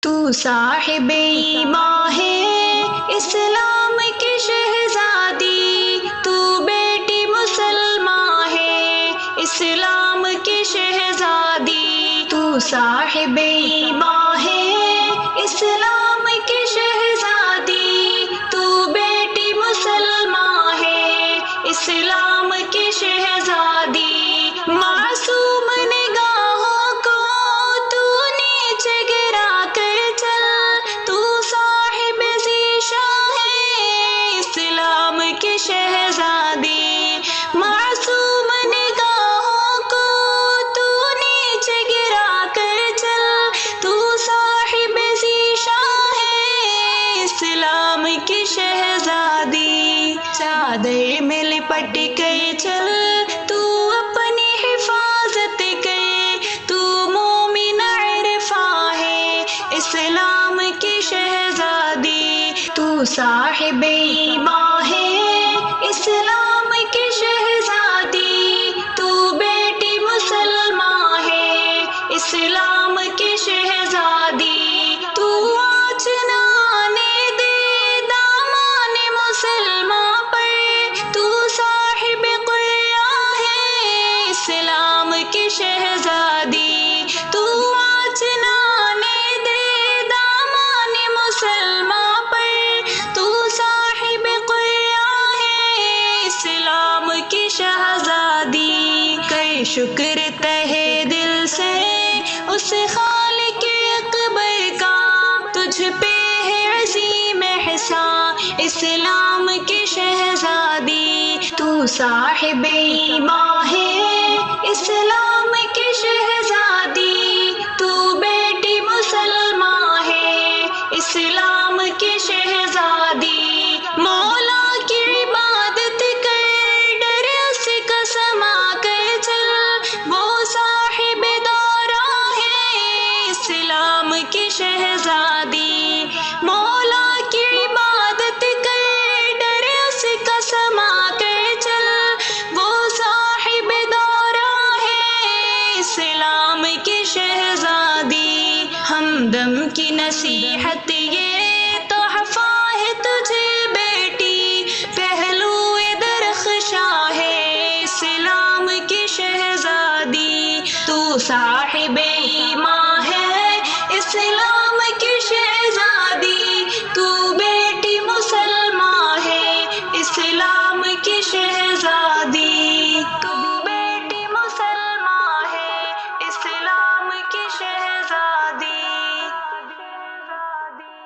تو صاحب ایمان ہے اسلام کی شہزادی، تو بیٹی مسلمان ہے اسلام کی شہزادی، تو صاحب ایمان ہے اسلام کی شہزادی، تو بیٹی مسلمان ہے اسلام کی شہزادی، معصوم نگاہوں کو تو نیچے گرا کر چل، تو صاحب ذیشان ہے اسلام کی شہزادی، معصوم نگاہوں کو تو نیچے گرا کر چل، تو صاحب ذیشان ہے اسلام کی شہزادی، چادر میں لپٹ کر چل تو اپنی حفاظت کر، تو مومن عرفاں ہے اسلام کی شہزادی، تو صاحب ایمان ہے اسلام کی شہزادی، تو بیٹی مسلمان ہے اسلام کی شہزادی، تو آنچ نہ آنے دے دامان مسلمان پر، تو صاحب قرآن ہے اسلام کی شہزادی، تو آنچ نہ آنے دے دامان مسلمان پر، تو صاحب قرآن ہے اسلام کی شہزادی، کر شکر تہہ دل سے اس خالق اکبر کا، تجھ پہ ہے عظیم احسان اسلام کی شہزادی، تو صاحب ایمان ہے اسلام کی شہزادی، تو بیٹی مسلمان ہے اسلام کی شہزادی، مولا کی عبادت کر ڈر اس قسم آ کر چل، وہ صاحب دورہ ہے اسلام کی شہزادی، مولا کی عبادت کر ڈر اس قسم آ کر چل، وہ صاحب دورہ ہے اسلام کی شہزادی، ہمدم کی نصیحت یہ